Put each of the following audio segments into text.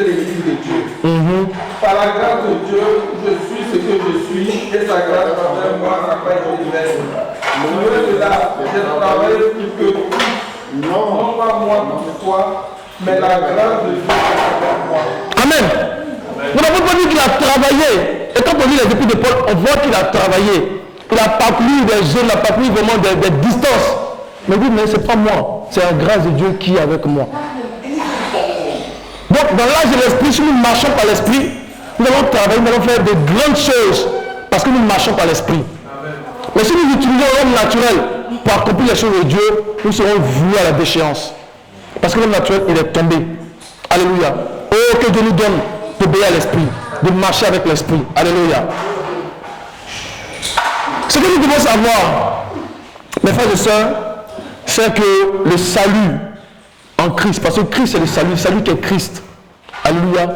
l'Église de Dieu. Par la grâce de Dieu, je suis ce que je suis et sa grâce envers moi n'a pas été diverse. Loin de là, j'ai travaillé plus que tout. Non pas moi toutefois, mais la grâce de Dieu envers moi. Amen. Nous n'avons pas dit qu'il a travaillé. Et quand on lit les épîtres de Paul, on voit qu'il a travaillé. Il a parcouru des zones, il a parcouru vraiment des distances. Mais oui, mais ce n'est pas moi. C'est la grâce de Dieu qui est avec moi. Donc, dans l'âge de l'esprit, si nous marchons par l'esprit, nous allons travailler, nous allons faire de grandes choses parce que nous marchons par l'esprit. Mais si nous utilisons l'homme naturel pour accomplir les choses de Dieu, nous serons voués à la déchéance. Parce que l'homme naturel, il est tombé. Alléluia. Oh, que Dieu nous donne d'obéir à l'esprit, de marcher avec l'esprit. Alléluia. Ce que nous devons savoir, mes frères et sœurs, c'est que le salut en Christ, parce que Christ c'est le salut qui est Christ, alléluia,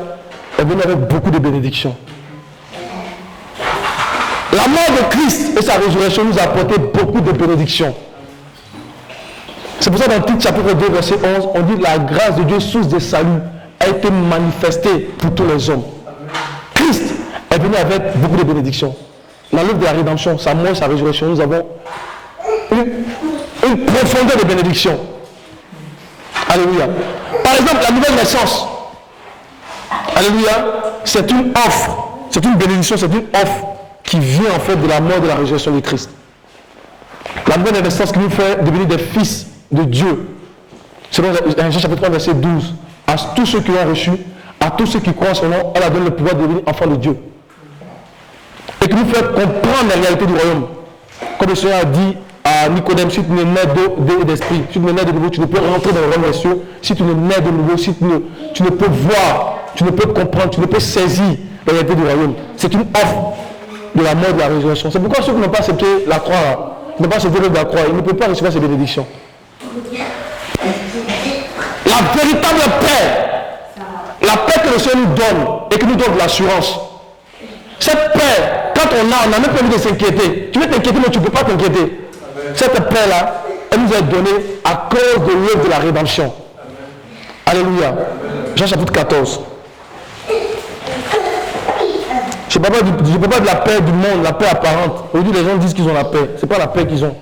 est venu avec beaucoup de bénédictions. La mort de Christ et sa résurrection nous a apporté beaucoup de bénédictions. C'est pour ça que dans Tite chapitre 2 verset 11, on dit la grâce de Dieu, source de salut, a été manifestée pour tous les hommes. Christ est venu avec beaucoup de bénédictions. Dans l'œuvre de la rédemption, sa mort et sa résurrection, nous avons une profondeur de bénédiction. Alléluia. Par exemple, la nouvelle naissance. Alléluia. C'est une offre. C'est une bénédiction, c'est une offre qui vient en fait de la mort et de la résurrection de Christ. La nouvelle naissance qui nous fait devenir des fils de Dieu. Selon Jean chapitre 3 verset 12. À tous ceux qui l'ont reçu, à tous ceux qui croient en son nom, elle a donné le pouvoir de devenir enfants de Dieu. Et qui nous fait comprendre la réalité du royaume. Comme le Seigneur a dit à Nicodème, si tu ne nais d'eau et d'esprit, si tu ne nais de nouveau, tu ne peux rentrer dans le royaume des cieux. Si tu ne nais de nouveau, si tu ne peux voir, tu ne peux comprendre, tu ne peux saisir la réalité du royaume. C'est une offre de la mort et de la résurrection. C'est pourquoi ceux qui n'ont pas accepté la croix, qui n'ont pas accepté l'œuvre de la croix, ils ne peuvent pas recevoir ces bénédictions. La véritable paix, la paix que le Seigneur nous donne et qui nous donne de l'assurance. Cette paix, quand on n'a même pas envie de s'inquiéter. Tu veux t'inquiéter, mais tu ne peux pas t'inquiéter. Cette paix-là, elle nous est donnée à cause de l'œuvre de la rédemption. Alléluia. Jean chapitre 14. Je ne parle pas de la paix du monde, la paix apparente. Aujourd'hui, les gens disent qu'ils ont la paix. Ce n'est pas la paix qu'ils ont.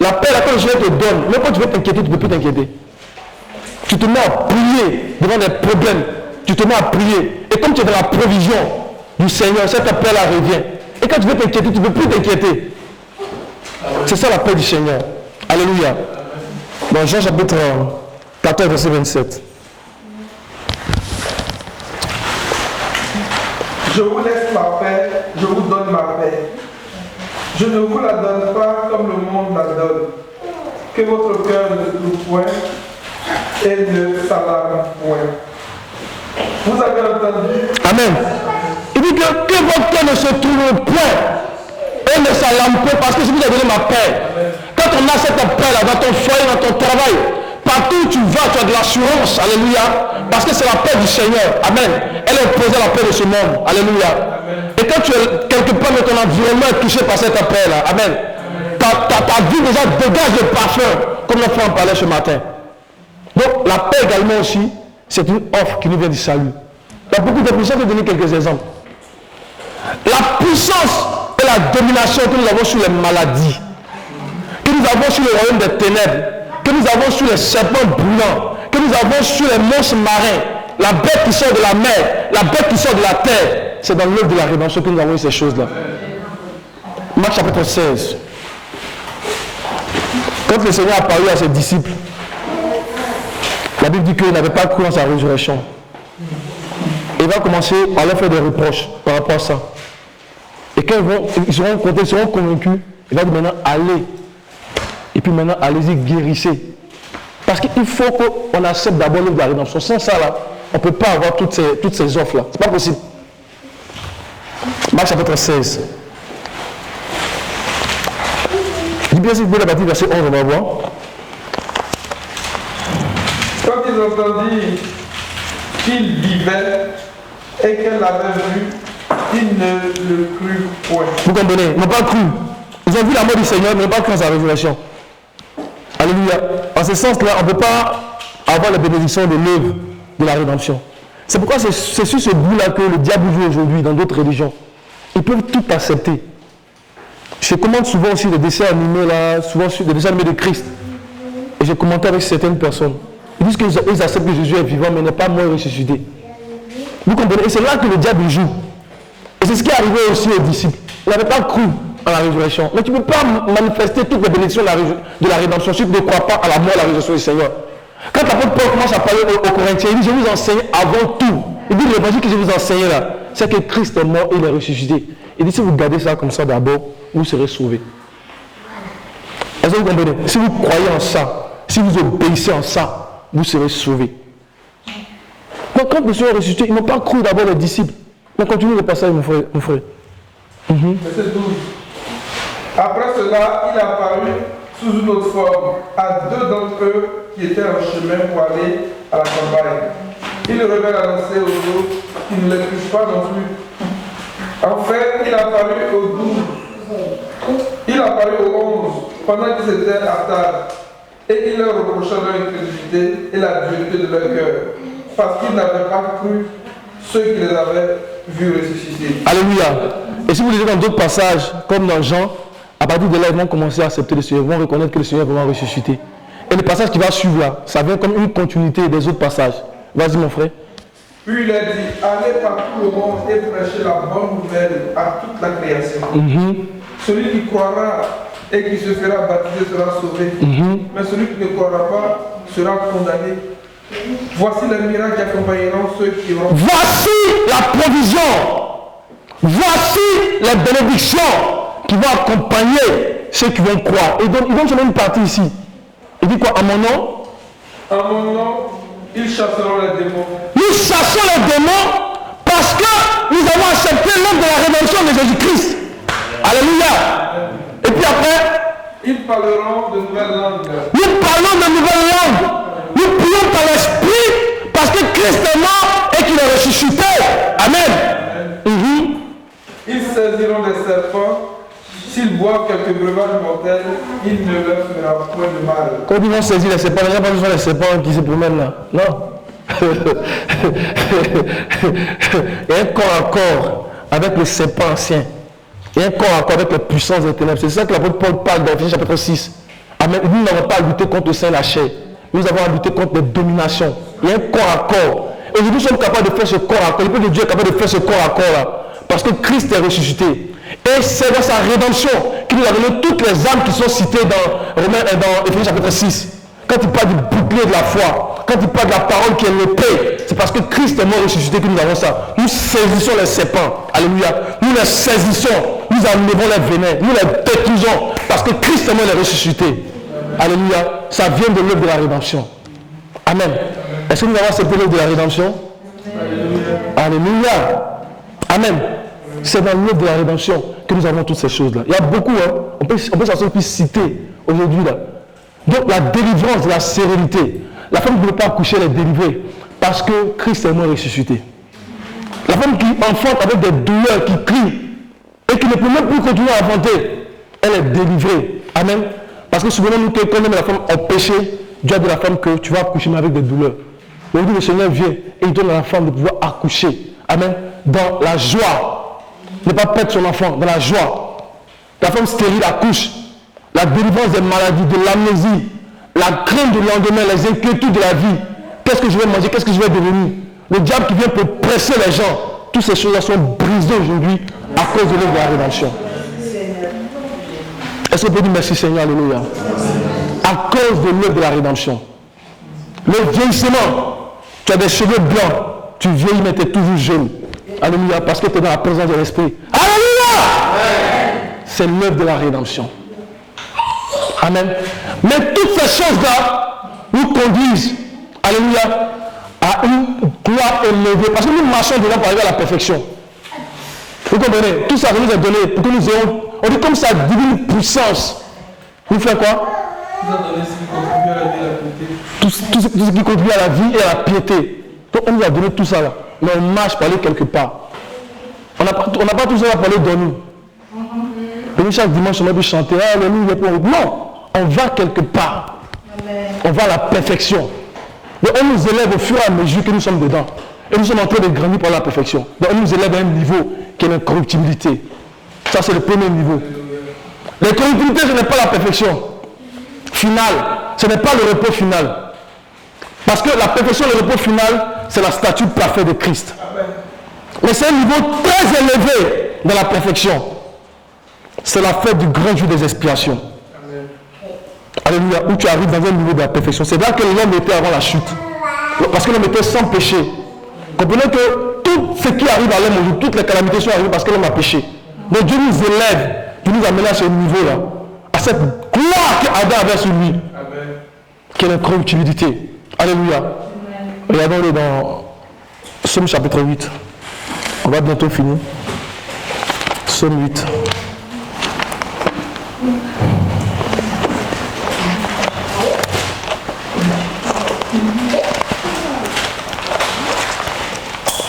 La paix, là, quand le Seigneur te donne, même quand tu veux t'inquiéter, tu ne peux plus t'inquiéter. Tu te mets à prier devant des problèmes. Tu te mets à prier. Et comme tu es dans la provision du Seigneur, cette paix-là revient. Et quand tu veux t'inquiéter, tu ne peux plus t'inquiéter. C'est ça la paix du Seigneur. Alléluia. Dans Jean chapitre 14, verset 27. Je vous laisse ma paix, je vous donne ma paix. Je ne vous la donne pas comme le monde la donne. Que votre cœur ne trouve point et ne s'alarme point. Vous avez entendu? Amen. Il dit que votre cœur ne se trouve point et ne s'alarme point parce que je vous ai donné ma paix. Quand on a cette paix là dans ton foyer, dans ton travail, partout où tu vas, tu as de l'assurance. Alléluia. Parce que c'est la paix du Seigneur. Amen. Elle est opposée à la paix de ce monde. Alléluia. Amen. Et quand tu es quelque part, mais ton environnement est touché par cette paix là. Amen. Ta vie déjà dégage le parfum, comme notre frère en parlait ce matin. Donc la paix également aussi, c'est une offre qui nous vient du salut. Il y a beaucoup de puissance, je vais donner quelques exemples. La puissance et la domination que nous avons sur les maladies, que nous avons sur le royaume des ténèbres, que nous avons sur les serpents brûlants, que nous avons sur les monstres marins, la bête qui sort de la mer, la bête qui sort de la terre, c'est dans l'œuvre de la rédemption que nous avons eu ces choses-là. Marc chapitre 16. Quand le Seigneur a parlé à ses disciples, la Bible dit qu'ils n'avaient pas cru en sa résurrection. Il va commencer à leur faire des reproches par rapport à ça. Et quand ils seront convaincus, il va dire maintenant allez. Et puis maintenant allez-y, guérissez. Parce qu'il faut qu'on accepte d'abord l'œuvre de la rédemption. Sans ça là, on ne peut pas avoir toutes ces offres là. C'est pas possible. Marc chapitre 16. Je dis bien si vous voulez la partie verset 11, on va voir. Quand ils entendirent qu'il vivait et qu'elle l'avait vu, ils ne le crurent point. Vous comprenez? Ils n'ont pas cru. Ils ont vu la mort du Seigneur, mais ils n'ont pas cru en sa résurrection. Alléluia. En ce sens-là, on ne peut pas avoir la bénédiction de l'œuvre de la rédemption. C'est pourquoi c'est sur ce bout-là que le diable joue aujourd'hui dans d'autres religions. Ils peuvent tout accepter. Je commande souvent aussi des dessins animés là, souvent des dessins animés de Christ. Et j'ai commenté avec certaines personnes. Ils disent qu'ils acceptent que Jésus est vivant, mais n'est pas mort et ressuscité. Vous comprenez? Et c'est là que le diable joue. Et c'est ce qui est arrivé aussi aux disciples. Ils n'avaient pas cru à la résurrection. Mais tu ne peux pas manifester toutes les bénédictions de la rédemption si tu ne crois pas à la mort et à la résurrection du Seigneur. Quand l'apôtre Paul commence à parler aux Corinthiens, il dit: je vous enseigne avant tout. Il dit: l'évangile que je vous enseigne là, c'est que Christ est mort et il est ressuscité. Il dit: si vous gardez ça comme ça d'abord, vous serez sauvés. Est-ce que vous comprenez? Si vous croyez en ça, si vous obéissez en ça, vous serez sauvés. Donc quand le Seigneur est ressuscité, ils n'ont pas cru d'abord les disciples. Mais continue le passage, mon frère. Verset 12. Après cela, il apparut sous une autre forme à deux d'entre eux qui étaient en chemin pour aller à la campagne. Il revint annoncer aux autres qu'ils ne les touchent pas non plus. En fait, il apparut aux 12. Il apparut aux 11 pendant qu'ils étaient à table. Et il leur reprocha leur incrédulité et la dureté de leur cœur, parce qu'ils n'avaient pas cru ceux qui les avaient vus ressusciter. Alléluia. Et si vous lisez dans d'autres passages, comme dans Jean, à partir de là, ils vont commencer à accepter le Seigneur, ils vont reconnaître que le Seigneur est vraiment ressuscité. Et le passage qui va suivre là, ça vient comme une continuité des autres passages. Vas-y mon frère. Puis il a dit: allez par tout le monde et prêchez la bonne nouvelle à toute la création. Celui qui croira et qui se fera baptiser sera sauvé. Mais celui qui ne croira pas sera condamné. Voici les miracles qui accompagneront ceux qui vont. Voici la provision. Voici les bénédictions qui vont accompagner ceux qui vont croire. Et donc, il donne seulement une partie ici. Il dit quoi? À mon nom? À mon nom, ils chasseront les démons. Nous chassons les démons parce que nous avons accepté l'œuvre de la rédemption de Jésus-Christ. Alléluia. Et puis après, ils parleront de nouvelles langues. Nous parlons de nouvelles langues. Nous prions par l'Esprit parce que Christ est mort et qu'il est ressuscité. Amen. Ils saisiront des serpents. S'ils boivent quelques breuvages mortels, il ne leur fera point de mal. Quand ils vont saisir les serpents, il n'y a pas besoin des serpents qui se promènent là. Non. Il y a un corps à corps avec le serpent ancien. Il y a un corps à corps avec les puissances des ténèbres. C'est ça que l'apôtre Paul parle dans Ephésiens chapitre 6. Amen. Nous n'avons pas à lutter contre le sang et la chair. Nous avons à lutter contre les dominations. Il y a un corps à corps. Et nous sommes capables de faire ce corps à corps. Le peuple de Dieu est capable de faire ce corps à corps là. Parce que Christ est ressuscité. Et c'est dans sa rédemption qu'il nous a donné toutes les âmes qui sont citées dans Ephésiens chapitre 6. Quand il parle du bouclier de la foi, quand il parle de la parole qui est l'épée, c'est parce que Christ est mort ressuscité que nous avons ça. Nous saisissons les serpents. Alléluia. Nous les saisissons. Nous enlevons les vénins. Nous les détruisons. Parce que Christ est mort et ressuscité. Alléluia. Ça vient de l'œuvre de la rédemption. Amen. Est-ce que nous avons accepté l'œuvre de la rédemption? Alléluia. Amen. C'est dans l'œuvre de la rédemption que nous avons toutes ces choses-là. Il y a beaucoup, hein. On peut s'en citer aujourd'hui là. Donc la délivrance de la sérénité. La femme qui ne peut pas accoucher, elle est délivrée parce que Christ est mort ressuscité. La femme qui enfante avec des douleurs, qui crie et qui ne peut même plus continuer à enfanter, elle est délivrée. Amen. Parce que souvenez-nous que quand même la femme a péché, Dieu a dit à la femme que tu vas accoucher mais avec des douleurs. Aujourd'hui le Seigneur vient et il donne à la femme de pouvoir accoucher. Amen. Dans la joie. Ne pas perdre son enfant, dans la joie. La femme stérile accouche. La délivrance des maladies, de l'amnésie, la crainte du lendemain, les inquiétudes de la vie. Qu'est-ce que je vais manger? Qu'est-ce que je vais devenir? Le diable qui vient pour presser les gens. Toutes ces choses-là sont brisées aujourd'hui à cause de l'œuvre de la rédemption. Est-ce qu'on peut dire merci Seigneur? Alléluia. À cause de l'œuvre de la rédemption. Le vieillissement. Tu as des cheveux blancs. Tu vieillis mais tu es toujours jeune. Alléluia. Parce que tu es dans la présence de l'Esprit. Alléluia. C'est l'œuvre de la rédemption. Amen. Mais toutes ces choses-là nous conduisent, alléluia, à une gloire élevée. Parce que nous marchons dedans pour arriver à la perfection. Vous comprenez? Tout ça nous est donné pour que nous ayons, on dit comme ça, divine puissance. Nous fait quoi? Nous a donné ce qui contribue à la vie et à la piété. Tout ce qui contribue à la vie et à la piété. Donc on nous a donné tout ça là. Mais on marche pour aller quelque part. On n'a pas tout ça pour aller dormir. Venir chaque dimanche, on a pu chanter, alléluia, non. On va quelque part. Amen. On va à la perfection. Mais on nous élève au fur et à mesure que nous sommes dedans. Et nous sommes en train de grandir par la perfection. Donc on nous élève à un niveau qui est l'incorruptibilité. Ça, c'est le premier niveau. L'incorruptibilité, ce n'est pas la perfection finale. Ce n'est pas le repos final. Parce que la perfection, le repos final, c'est la statue parfaite de Christ. Mais c'est un niveau très élevé dans la perfection. C'est la fête du grand jour des expiations. Alléluia. Où tu arrives dans un niveau de la perfection. C'est là que l'homme était avant la chute. Parce que l'homme était sans péché. Comprenez que tout ce qui arrive à l'homme aujourd'hui, toutes les calamités sont arrivées parce que l'homme a péché. Donc Dieu nous élève, Dieu nous amène à ce niveau-là, à cette gloire qu'Adam avait sur lui, qui est l'incorruptibilité. Alléluia. Regardons-le dans Psaume chapitre 8. On va bientôt finir. Psaume 8.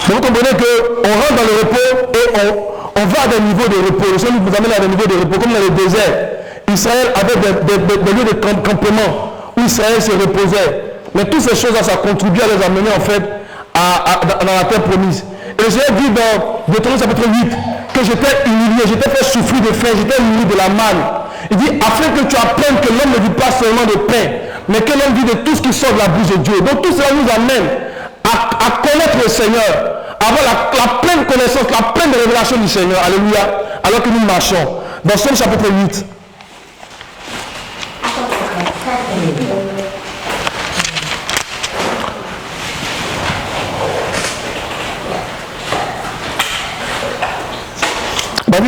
Donc vous comprenez qu'on rentre dans le repos et on va à des niveaux de repos. Le Seigneur nous amène à des niveaux de repos, comme dans le désert. Israël avait des lieux de campement où Israël se reposait. Mais toutes ces choses-là, ça contribue à les amener en fait dans la terre promise. Et le Seigneur dit dans Deutéronome chapitre 8 que j'étais humilié, j'étais fait souffrir de faim, j'étais humilié de la manne. Il dit afin que tu apprennes que l'homme ne vit pas seulement de pain, mais que l'homme vit de tout ce qui sort de la bouche de Dieu. Donc tout cela nous amène à connaître le Seigneur, à avoir la pleine connaissance, la pleine révélation du Seigneur. Alléluia. Alors que nous marchons. Dans Psaume chapitre 8.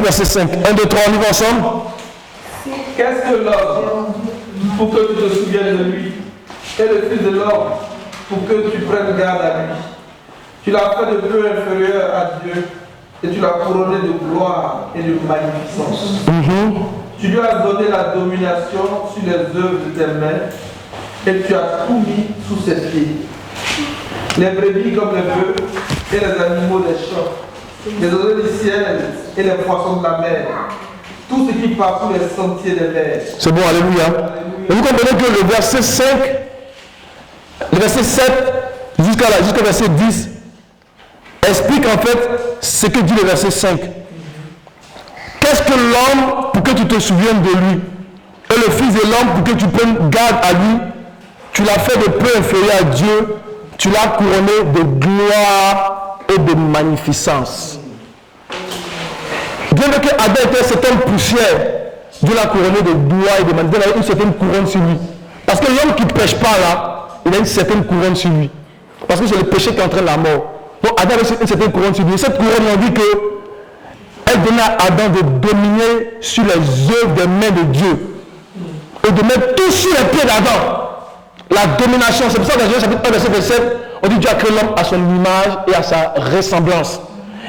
Verset 5. 1, 2, 3, on y va ensemble. Qu'est-ce que l'homme pour que tu te souviennes de lui, et le Fils de l'homme pour que tu prennes garde à lui? Tu l'as fait de peu inférieur à Dieu et tu l'as couronné de gloire et de magnificence. Tu lui as donné la domination sur les œuvres de tes mains et tu as tout mis sous ses pieds. Les brebis comme les bœufs et les animaux des champs, les oiseaux du ciel et les poissons de la mer, tout ce qui passe sur les sentiers des mers. C'est bon, alléluia. Et vous comprenez que le verset 5, le verset 7 jusqu'au verset 10 explique en fait ce que dit le verset 5. Qu'est-ce que l'homme pour que tu te souviennes de lui? Et le Fils de l'homme pour que tu prennes garde à lui? Tu l'as fait de peu inférieur à Dieu, tu l'as couronné de gloire et de magnificence. Bien que Adam était cet homme poussière, Dieu l'a couronné de gloire et de magnificence. Il a une certaine couronne sur lui. Parce que l'homme qui ne pêche pas là, il a une certaine couronne sur lui. Parce que c'est le péché qui entraîne la mort. Donc Adam a une certaine couronne sur lui. Et cette couronne, on dit qu'elle donnait à Adam de dominer sur les œuvres des mains de Dieu. Et de mettre tout sur les pieds d'Adam. La domination, c'est pour ça que dans Genèse chapitre 1, verset 27, on dit Dieu a créé l'homme à son image et à sa ressemblance.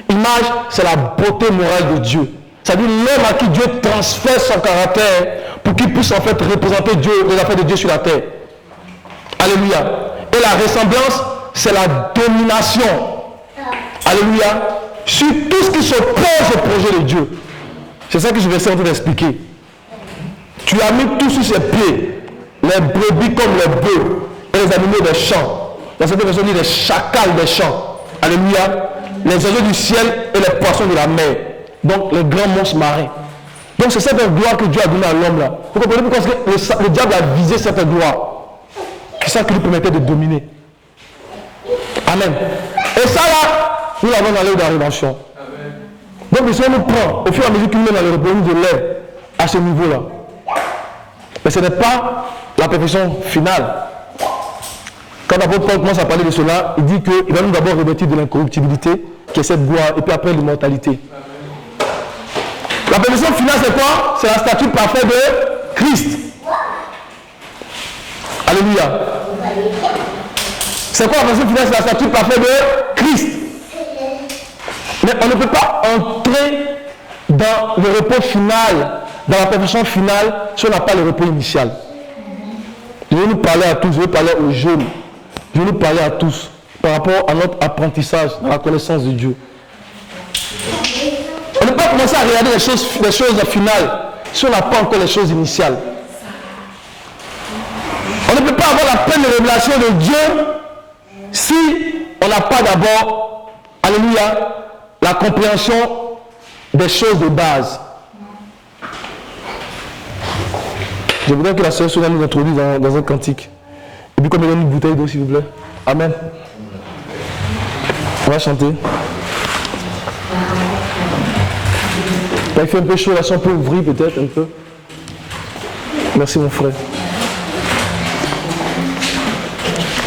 Image, c'est la beauté morale de Dieu. C'est-à-dire l'homme à qui Dieu transfère son caractère pour qu'il puisse en fait représenter Dieu, les affaires de Dieu sur la terre. Alléluia. Et la ressemblance, c'est la domination. Alléluia. Sur tout ce qui s'oppose au projet de Dieu. C'est ça que je vais essayer d'expliquer. Tu as mis tout sur ses pieds. Les brebis comme les bœufs et les animaux des champs. Dans cette version, on dit les chacals des champs. Alléluia. Les oiseaux du ciel et les poissons de la mer. Donc les grands monstres marins. Donc c'est cette gloire que Dieu a donnée à l'homme là. Vous comprenez pourquoi le diable a visé cette gloire? C'est ça qui lui permettait de dominer. Amen. Et ça là, nous l'avons dans l'œuvre de la rédemption. Donc le Seigneur nous prend, au fur et à mesure qu'il nous met dans le repos, nous élève à ce niveau-là. Mais ce n'est pas la perfection finale. Quand l'apôtre Paul commence à parler de cela, il dit qu'il va nous d'abord revêtir de l'incorruptibilité, qui est cette gloire, et puis après l'immortalité. La perfection finale, c'est quoi? C'est la statue parfaite de Christ. Alléluia. C'est quoi la perfection finale? C'est la statue parfaite de Christ. Mais on ne peut pas entrer dans le repos final, dans la perfection finale, si on n'a pas le repos initial. Je vais nous parler à tous, je vais parler aux jeunes. Je vais nous parler à tous par rapport à notre apprentissage dans la connaissance de Dieu. On ne peut pas commencer à regarder les choses finales si on n'a pas encore les choses initiales. On ne peut pas avoir la pleine révélation de Dieu si on n'a pas d'abord, alléluia, la compréhension des choses de base. Je voudrais que la sœur Sonia nous introduise dans un cantique. Et puis comme elle donne une bouteille d'eau, s'il vous plaît. Amen. On va chanter. Il fait un peu chaud, là, si on peut ouvrir peut-être un peu. Merci mon frère.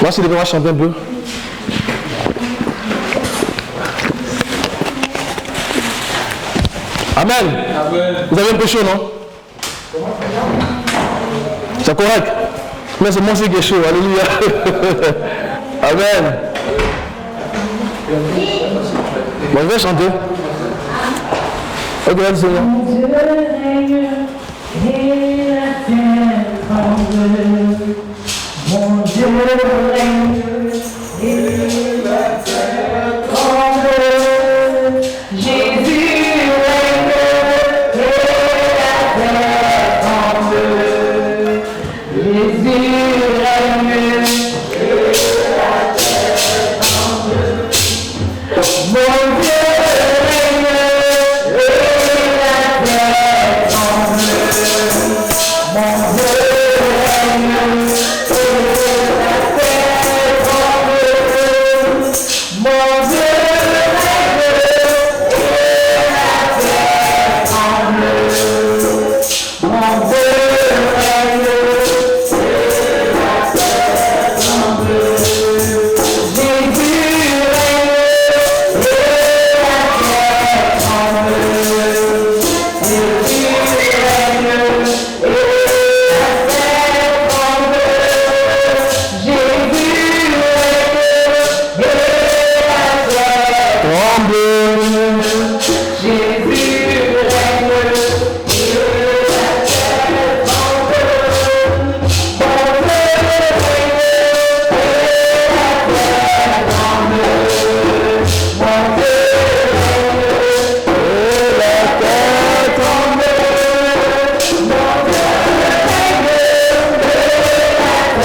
Moi, si on va chanter un peu. Amen. Vous avez un peu chaud, non? C'est correct. Mais c'est moi qui est chaud. Alléluia. Amen. Bon, je vais chanter. Ok, allez, Seigneur. Mon Dieu règne et la terre tremble. Mon Dieu règne et la terre tremble. Jésus règne et la terre tremble. Jésus règne et la terre tremble. Mon Dieu règne et la terre tremble. Mon Dieu règne et la terre tremble. Mon Dieu règne et la terre tremble. Mon Dieu règne et la terre tremble. Jésus règne et la terre tremble. Jésus règne et la terre tremble. Jésus règne et la terre Tremble. Jésus règne et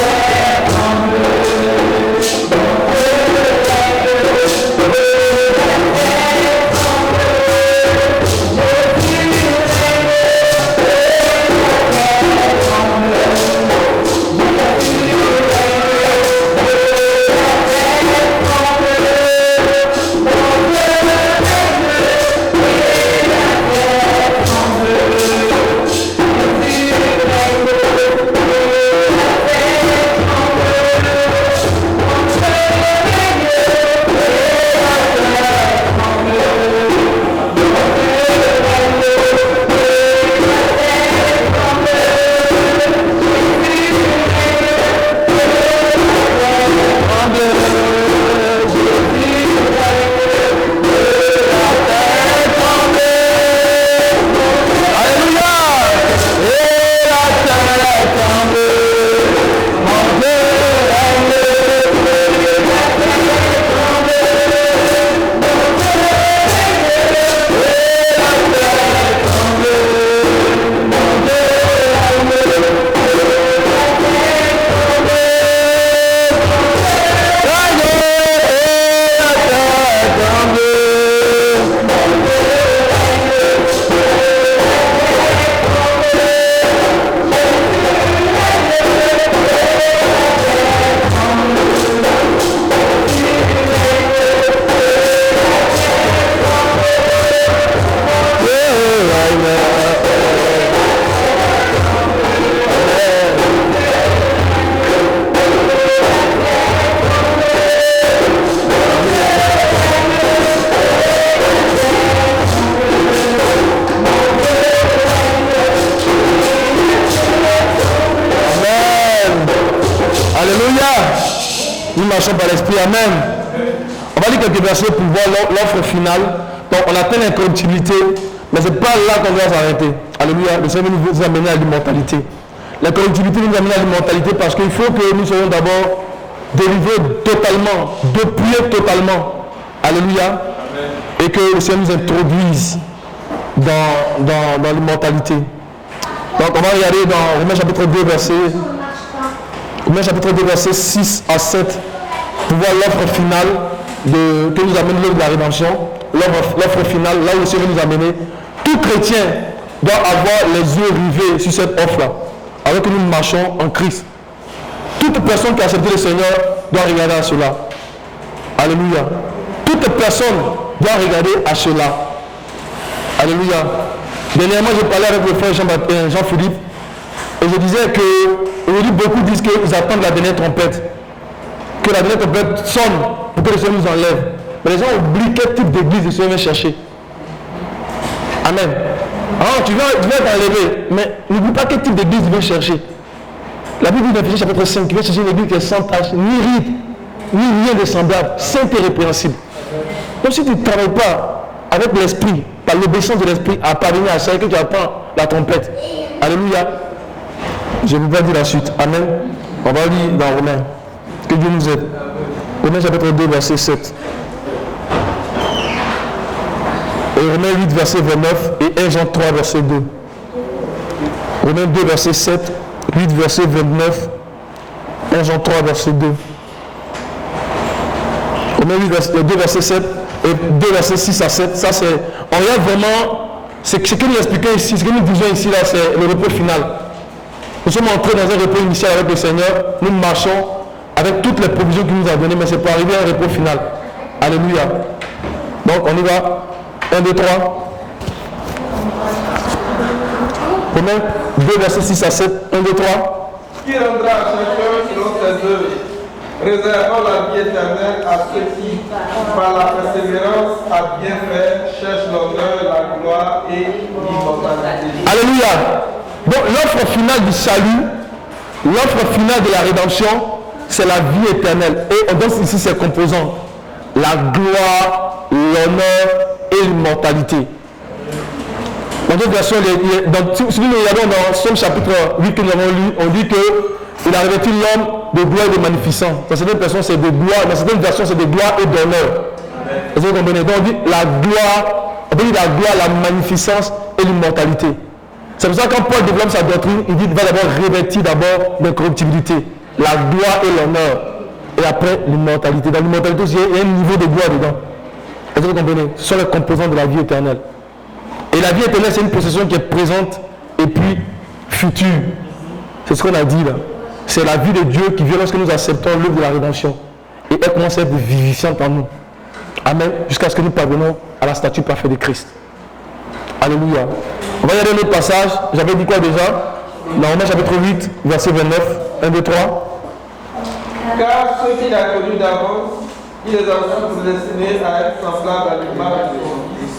la terre tremble. Mon Dieu règne et la terre tremble. Mon Dieu règne et la terre tremble. Mon Dieu règne et la terre tremble. Nous marchons par l'esprit. Amen. On va lire quelques versets pour voir l'offre finale. Donc on atteint l'incorruptibilité, mais ce n'est pas là qu'on doit s'arrêter. Alléluia. Le Seigneur nous veut amener à l'immortalité. L'incorruptibilité nous amène à l'immortalité parce qu'il faut que nous soyons d'abord délivrés totalement, dépouillés totalement. Alléluia. Et que le Seigneur nous introduise dans l'immortalité. Donc on va regarder dans Romains chapitre 2 verset 6 à 7 pour voir l'offre finale que nous amène l'œuvre de la rédemption, l'offre finale, là où le Seigneur nous a menés, tout chrétien doit avoir les yeux rivés sur cette offre-là, alors que nous marchons en Christ. Toute personne qui a accepté le Seigneur doit regarder à cela. Alléluia. Toute personne doit regarder à cela. Alléluia. Dernièrement, j'ai parlé avec le frère Jean-Philippe et je disais que aujourd'hui beaucoup disent qu'ils attendent la dernière trompette. Que la dernière trompette sonne pour que le Seigneur nous enlève. Mais les gens oublient quel type d'église le Seigneur vient chercher. Amen. Alors, tu vas t'enlever, mais n'oublie pas quel type d'église il vient chercher. La Bible dit dans Éphésiens chapitre 5 qu'il vient chercher une église qui est sans tache, ni ride, ni rien de semblable, sainte et répréhensible. Donc si tu ne travailles pas avec l'esprit, par l'obéissance de l'esprit, à parvenir à ça, que tu attends la trompette. Alléluia. Je ne vais pas dire la suite. Amen. On va lire dans Romains. Que Dieu nous aide. Romains chapitre 2, verset 7. Et Romains 8, verset 29 et 1 Jean 3, verset 2. Romains 2, verset 7, 8, verset 29, 1 Jean 3, verset 2. Romains 8, 2, verset 7 et 2, verset 6 à 7. Ça, c'est. On regarde vraiment. Ce que nous expliquons ici, ce que nous disons ici, là, c'est le repos final. Nous sommes entrés dans un repos initial avec le Seigneur. Nous marchons avec toutes les provisions qu'il nous a données, mais c'est pour arriver à un repos final. Alléluia. Donc, on y va. 1, 2, 3. Romains 2, verset 6 à 7. 1, 2, 3. Qui rendra à chacun selon ses œuvres, réservant la vie éternelle à ceux qui, par la persévérance à bien faire, cherchent l'honneur, la gloire et l'immortalité. Alléluia. Donc l'offre finale du salut, l'offre finale de la rédemption, c'est la vie éternelle. Et on donne ici ses composants. La gloire, l'honneur et l'immortalité. Dans d'autres versions, si nous regardons dans Somme chapitre 8 que nous avons lu, on dit qu'il a revêtu l'homme de gloire et de magnificence. Dans certaines versions, c'est de gloire, dans certaines versions, c'est de gloire et d'honneur. Vous comprenez? Donc on dit la gloire, on peut dire la gloire, la magnificence et l'immortalité. C'est pour ça que quand Paul développe sa doctrine, il dit qu'il va d'abord revêtir d'abord l'incorruptibilité, la gloire et l'honneur, et après l'immortalité. Dans l'immortalité aussi, il y a un niveau de gloire dedans. Vous comprenez? Ce sont les composants de la vie éternelle. Et la vie éternelle, c'est une possession qui est présente et puis future. C'est ce qu'on a dit là. C'est la vie de Dieu qui vient lorsque nous acceptons l'œuvre de la rédemption. Et elle commence à être vivifiante en nous. Amen. Jusqu'à ce que nous parvenons à la statue parfaite de Christ. Alléluia. On va regarder un autre passage. J'avais dit quoi déjà? Dans Romains chapitre 8, verset 29. 1, 2, 3. Car ceux qu'il a connus d'avance, il les a aussi prédestinés à être semblables à l'image de son Fils,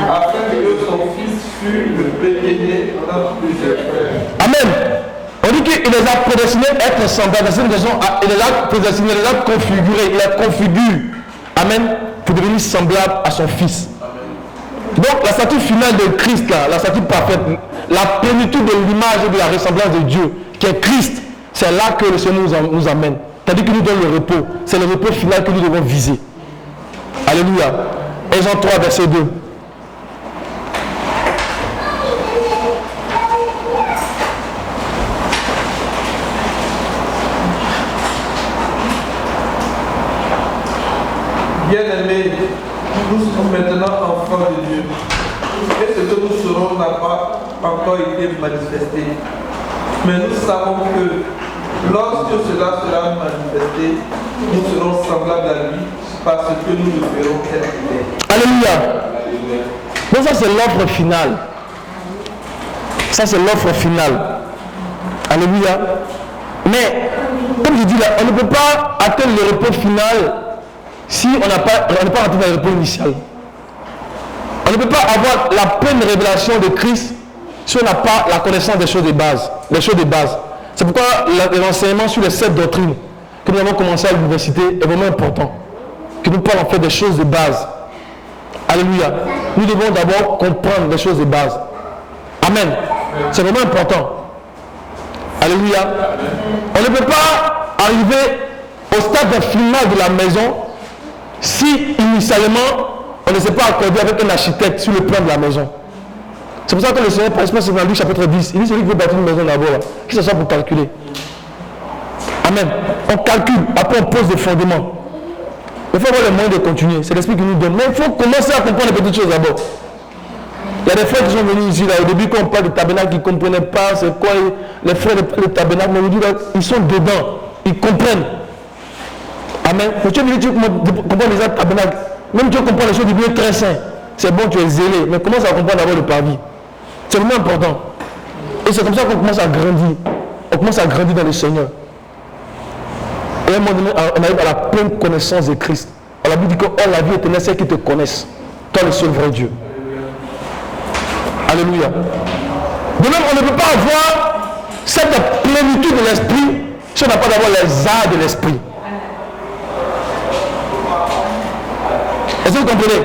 afin que son Fils fût le premier-né dans plusieurs frères. Amen. On dit qu'il les a prédestinés à être semblables. Il les a prédestinés, il les a configurés, il les configure. Amen. Pour devenir semblable à son Fils. Donc la statue finale de Christ, là, la statue parfaite, la plénitude de l'image et de la ressemblance de Dieu, qui est Christ, c'est là que le Seigneur nous amène. C'est-à-dire qu'il nous donne le repos. C'est le repos final que nous devons viser. Alléluia. Et Jean 3, verset 2. Bien-aimés, nous sommes maintenant enfants de Dieu. Et ce que nous serons n'a pas encore été manifesté. Mais nous savons que lorsque cela sera manifesté, nous serons semblables à lui parce que nous le verrons tel qu'il est. Alléluia. Donc ça c'est l'offre finale. Ça c'est l'offre finale. Alléluia. Mais, comme je dis là, on ne peut pas atteindre le repos final si on n'est pas rentré dans le repos initial. On ne peut pas avoir la pleine révélation de Christ si on n'a pas la connaissance des choses de base. Les choses de base. C'est pourquoi l'enseignement sur les 7 doctrines que nous avons commencé à l'université est vraiment important. Que nous parlons en fait des choses de base. Alléluia. Nous devons d'abord comprendre les choses de base. Amen. C'est vraiment important. Alléluia. On ne peut pas arriver au stade final de la maison si initialement on ne s'est pas accordé avec un architecte sur le plan de la maison. C'est pour ça que le Seigneur, par exemple, dans Luc chapitre 10, il dit celui qui veut bâtir une maison d'abord, qu'il s'assoit pour calculer. Amen. On calcule, après on pose des fondements. Il faut avoir les moyens de continuer. C'est l'esprit qui nous donne. Mais il faut commencer à comprendre les petites choses d'abord. Il y a des frères qui sont venus ici, là, au début, quand on parle de tabernacle, ils ne comprenaient pas c'est quoi les frères de tabernacle. Mais aujourd'hui, là, ils sont dedans. Ils comprennent. Amen. Mais tu veux dire, tu comprends déjà le tabernacle. Même tu comprends les choses du Dieu très saint. C'est bon, tu es zélé. Mais commence à comprendre d'abord le parvis. C'est vraiment important. Et c'est comme ça qu'on commence à grandir. On commence à grandir dans le Seigneur. Et à un moment donné, on arrive à la pleine connaissance de Christ. On a dit que oh, la vie éternelle, c'est qu'ils te connaissent. Toi, le seul vrai Dieu. Alléluia. De même, on ne peut pas avoir cette plénitude de l'esprit si on n'a pas d'abord les arts de l'esprit. Est-ce que vous comprenez?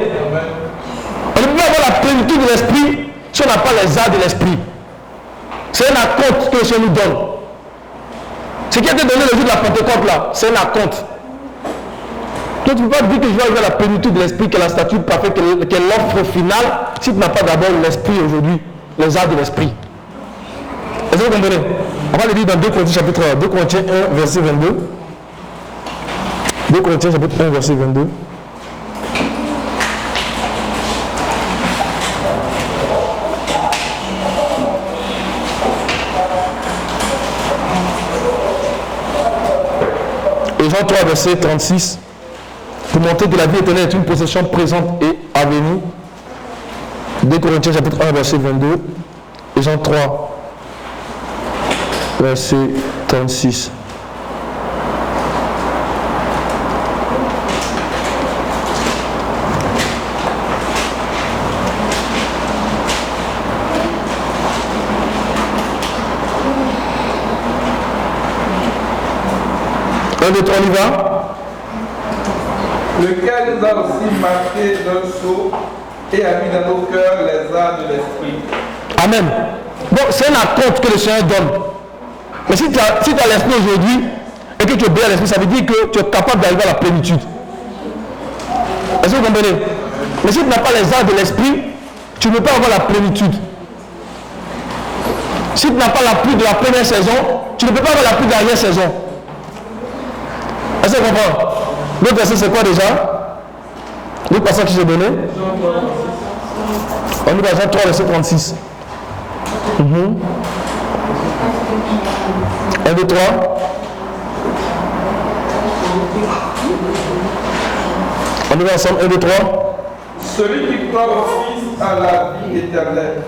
On ne peut pas avoir la plénitude de l'esprit si on n'a pas les arts de l'esprit. C'est un acompte que le Seigneur nous donne. Ce qui a été donné le jour de la Pentecôte là, c'est un acompte. Donc tu ne peux pas dire que je vais arriver à la plénitude de l'esprit, qui est la statue parfaite, qui est l'offre finale, si tu n'as pas d'abord l'esprit aujourd'hui, les arts de l'esprit. Est-ce que vous comprenez? On va le dire dans 2 Corinthiens chapitre 2 Corinthiens 1 verset 22. 2 Corinthiens chapitre 1 verset 22. Et Jean 3 verset 36. Pour montrer que la vie éternelle est une possession présente et à venir. 2 Corinthiens chapitre 1 verset 22 et Jean 3 verset 36. Un, deux, trois, on y va. Lequel nous a aussi marqué d'un sceau et a mis dans nos cœurs les arts de l'esprit. Amen. Donc c'est un acompte que le Seigneur donne. Mais si tu as l'esprit aujourd'hui et que tu obéis à l'esprit, ça veut dire que tu es capable d'arriver à la plénitude. Est-ce que vous comprenez? Mais si tu n'as pas les arts de l'esprit, tu ne peux pas avoir la plénitude. Si tu n'as pas la pluie de la première saison, tu ne peux pas avoir la pluie de la dernière saison. Est-ce que vous comprenez? L'autre verset c'est quoi déjà? L'autre passage qui s'est donné? On est dans Jean 3 verset 36. 1, 2, 3. On y va ensemble, 1, 2, 3. Celui qui croit au Fils a la vie éternelle.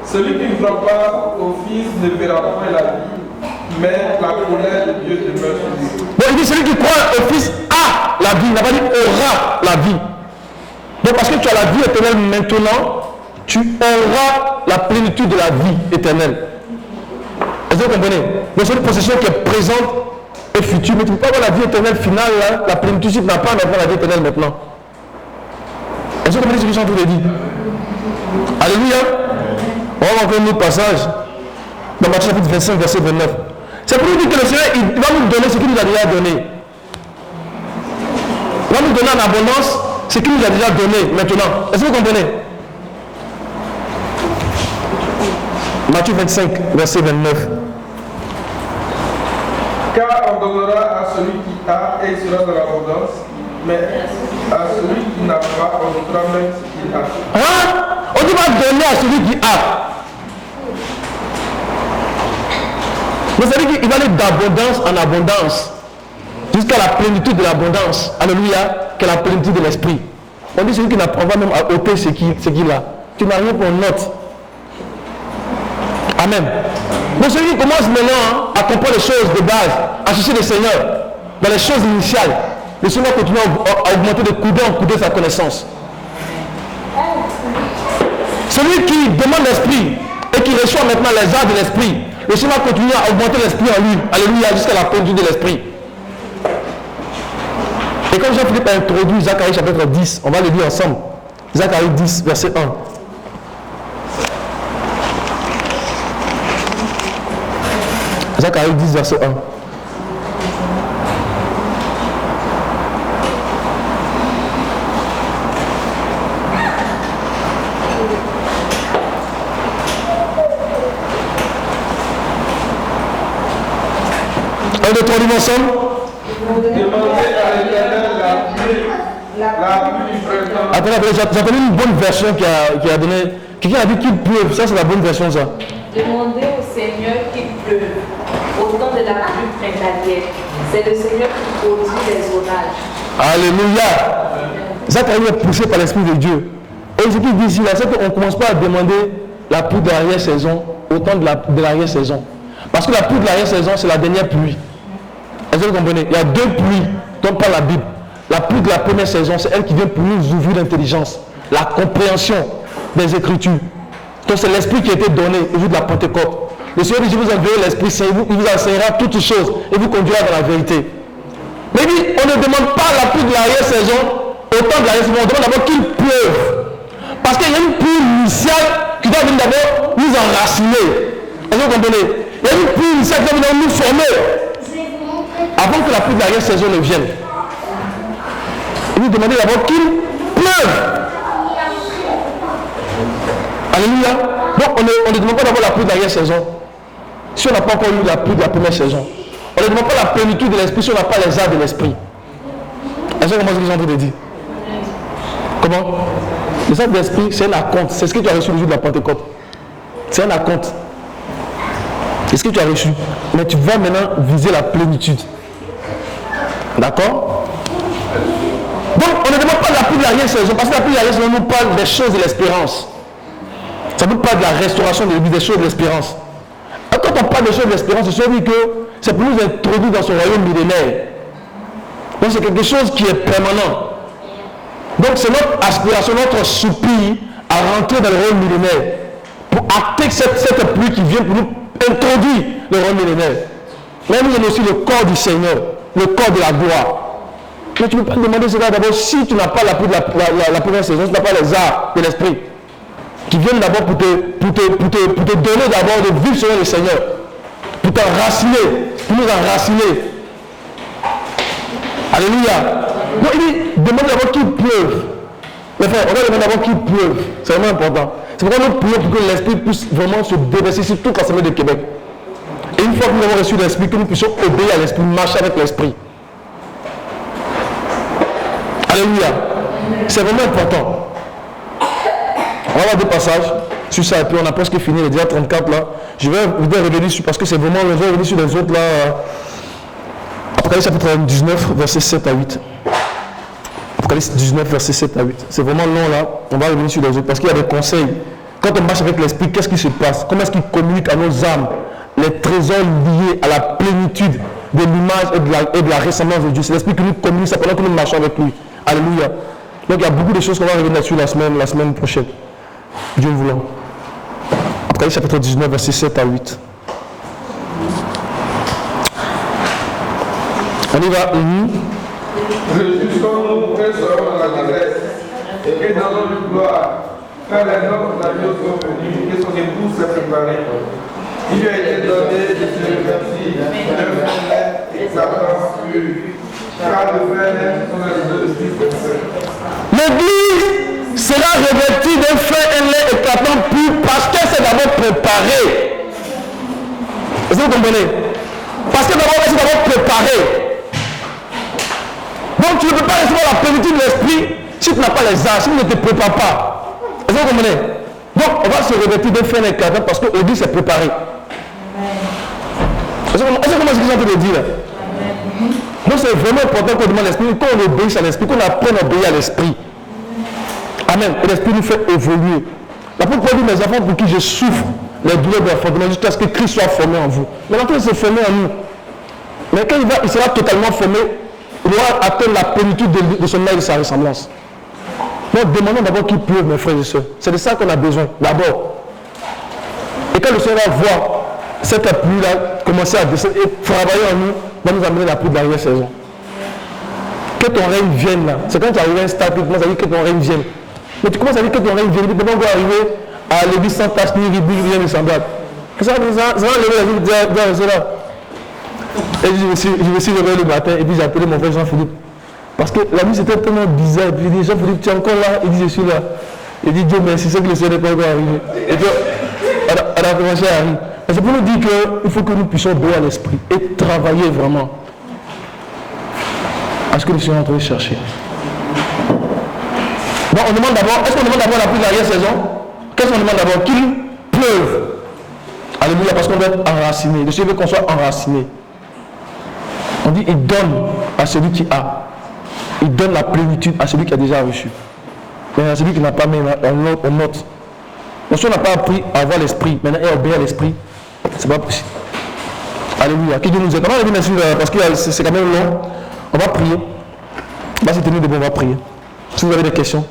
Celui qui ne croit pas au Fils ne verra point la vie, mais la colère de Dieu demeure sur lui. Bon, il dit celui qui croit au Fils a la vie, il n'a pas dit aura la vie. Donc parce que tu as la vie éternelle maintenant, tu auras la plénitude de la vie éternelle. Est-ce que vous comprenez? Donc c'est une possession qui est présente et future, mais tu ne peux pas avoir la vie éternelle finale, là, la plénitude si tu n'as pas la vie éternelle maintenant. Est-ce que vous comprenez ce que je suis en train de dire? Alléluia. On va voir encore un autre passage dans Matthieu chapitre 25, verset 29. C'est pour nous dire que le Seigneur il va nous donner ce qu'il nous a déjà donné. Il va nous donner en abondance ce qu'il nous a déjà donné maintenant. Est-ce que vous comprenez? Matthieu 25, verset 29. Car on donnera à celui qui a et il sera dans l'abondance, mais à celui qui n'a pas, on donnera même ce qu'il a. Hein? On dit va donner à celui qui a. Mais ça veut dire qu'il va aller d'abondance en abondance jusqu'à la plénitude de l'abondance. Alléluia, qui est la plénitude de l'esprit. On dit celui qui n'apprend pas même à ôter ce qu'il a. Tu n'as rien pour note. Amen. Donc celui qui commence maintenant à comprendre les choses de base, à chercher le Seigneur dans les choses initiales, le Seigneur continue à augmenter de coudée en coudée sa connaissance. Celui qui demande l'esprit et qui reçoit maintenant les arts de l'esprit, le Seigneur continue à augmenter l'esprit en lui. Alléluia, jusqu'à la plénitude de l'esprit. Et comme Jean-Philippe a introduit Zacharie chapitre 10, on va le lire ensemble. Zacharie 10, verset 1. Zacharie 10, verset 1. Un, deux, trois, livres ensemble. Demandez à l'Éternel la pluie Attendez, j'entendais une bonne version qui a donné. Quelqu'un a dit qu'il pleuve. Ça, c'est la bonne version, ça. Demandez au Seigneur qu'il pleuve au temps de la pluie printanière. C'est le Seigneur qui produit les orages. Alléluia. Ça, tu as poussé par l'Esprit de Dieu. Et ce qu'il dit ici, là, c'est qu'on ne commence pas à demander la pluie de l'arrière-saison au temps de l'arrière-saison. Parce que la pluie de l'arrière-saison, c'est la dernière pluie. Est-ce que vous comprenez? Il y a deux pluies dont parle la Bible. La pluie de la première saison, c'est elle qui vient pour nous ouvrir l'intelligence, la compréhension des Écritures. Donc c'est l'Esprit qui a été donné au jour de la Pentecôte. Le Seigneur dit, je vous enverrai l'Esprit Saint, il vous enseignera toutes choses et vous conduira dans la vérité. Mais il dit, on ne demande pas la pluie de l'arrière-saison au temps de l'arrière-saison, on demande d'abord qu'il pleuve. Parce qu'il y a une pluie initiale qui doit venir d'abord nous enraciner. Est-ce que vous comprenez? Il y a une pluie initiale qui doit venir nous former avant que la pluie de l'arrière-saison ne vienne. Il nous demandait d'abord qu'il pleuve. Alléluia. Donc on ne demande pas d'abord la pluie de l'arrière-saison si on n'a pas encore eu la pluie de la première saison. On ne demande pas la plénitude de l'esprit si on n'a pas les arts de l'esprit. Est-ce que vous comprenez ce que j'ai en train de dire? Comment? Les arts de l'esprit, c'est un acompte. C'est ce que tu as reçu le jour de la Pentecôte. C'est un acompte. C'est ce que tu as reçu. Mais tu vas maintenant viser la plénitude. D'accord? Donc, on ne demande pas la pluie de l'arrière-saison, parce que la pluie de l'arrière-saison nous parle des choses de l'espérance. Ça nous parle de la restauration de l'église, des choses de l'espérance. Et quand on parle des choses de l'espérance, c'est celui que c'est pour nous introduire dans son royaume millénaire. Donc, c'est quelque chose qui est permanent. Donc, c'est notre aspiration, notre soupir à rentrer dans le royaume millénaire. Pour acter cette pluie qui vient pour nous introduire le royaume millénaire. Mais nous avons aussi le corps du Seigneur, le corps de la gloire. Mais tu ne peux pas demander cela d'abord si tu n'as pas la pluie de la première saison, si tu n'as pas les arts de l'esprit qui viennent d'abord pour te donner d'abord de vivre selon le Seigneur, pour t'enraciner, pour nous enraciner. Alléluia. Donc il dit, demande d'abord qu'il pleuve. Mais frère, on va demander d'abord qu'il pleuve. C'est vraiment important. C'est pourquoi nous prions pour que l'esprit puisse vraiment se déverser sur toute l'Assemblée de Québec. Et une fois que nous avons reçu l'esprit, que nous puissions obéir à l'esprit, marcher avec l'esprit. Alléluia. C'est vraiment important. On va avoir deux passages sur ça et puis on a presque fini, il est déjà 34 là. Je vais revenir sur, parce que c'est vraiment, je vais revenir sur les autres là. Apocalypse chapitre 19, versets 7 à 8. Apocalypse 19, versets 7 à 8. C'est vraiment long là. On va revenir sur les autres parce qu'il y a des conseils. Quand on marche avec l'esprit, qu'est-ce qui se passe? Comment est-ce qu'il communique à nos âmes les trésors liés à la plénitude de l'image et de la ressemblance de Dieu? C'est l'esprit qui nous communique ça pendant que nous marchons avec lui. Alléluia. Donc il y a beaucoup de choses qu'on va revenir là-dessus la semaine prochaine. Dieu voulant. Apocalypse chapitre 19, versets 7 à 8. On y va. Jusqu'au nous serons dans la détresse et dans notre gloire, car les noces de l'agneau sont venus et son épouse s'est préparée. Il lui a été donné de se revêtir d'un fer éclatant pur, car le fer sont les deux styles de feu. L'église sera revêtue d'un fer éclatant pur parce qu'elle s'est d'abord préparée. Est-ce que vous comprenez? Parce que d'abord, elle s'est d'abord préparée. Donc tu ne peux pas recevoir la plénitude de l'esprit si tu n'as pas les arts, si tu ne te prépares pas. Est-ce que vous comprenez? Donc on va se revêtir d'un fer éclatant parce que l'église s'est préparée. Est-ce que vous comprenez ce que j'ai envie de dire? Donc c'est vraiment important qu'on demande l'esprit, qu'on obéisse à l'esprit, qu'on apprenne à obéir à l'esprit. Amen. Et l'esprit nous fait évoluer. L'apôtre Paul dit, mes enfants pour qui je souffre les douleurs de la fondement jusqu'à ce que Christ soit formé en vous. Maintenant qu'il s'est formé en nous. Mais quand il sera totalement formé, il aura atteint la plénitude de son âge et de sa ressemblance. Donc demandons d'abord qu'il pleuve, mes frères et sœurs. C'est de ça qu'on a besoin, d'abord. Et quand le Seigneur va voir cette pluie-là commencer à descendre et travailler en nous, va nous amener la pluie de l'arrière-saison. Que ton règne vienne là. C'est quand tu arrives à un stade, tu commences à dire que ton règne vienne. Mais tu commences à dire que ton règne vienne, tu peux pas arriver à l'église sans tache ni ribis, rien de semblable. Ça va lever la vie de là. Et je me suis levé le matin et puis j'ai appelé mon frère Jean-Philippe. Parce que la nuit c'était tellement bizarre. Et puis il dit, Jean-Philippe, tu es encore là? Il dit, je suis là. Il dit, Dieu merci, c'est que le Seigneur n'est pas encore arrivé. Et puis on a commencé à arriver. C'est pour nous dire qu'il faut que nous puissions obéir à l'esprit et travailler vraiment à ce que le Seigneur est en train de chercher. Donc on demande d'abord, est-ce qu'on demande d'abord la pluie de l'arrière-saison? Qu'est-ce qu'on demande d'abord? Qu'il pleuve. Alléluia, parce qu'on doit être enraciné. Le Seigneur veut qu'on soit enraciné. On dit, il donne à celui qui a. Il donne la plénitude à celui qui a déjà reçu. Mais à celui qui n'a pas, on note. Donc si on n'a pas appris à avoir l'esprit, maintenant et à obéir à l'esprit, c'est pas possible. Alléluia. Que Dieu nous aide. On va revenir là-dessus parce que c'est quand même long. On va prier. On va se tenir debout, on va prier. Si vous avez des questions.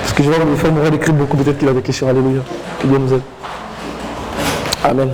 Parce que je vois que le frère m'aurait écrit beaucoup, peut-être qu'il a des questions. Alléluia. Que Dieu nous aide. Amen.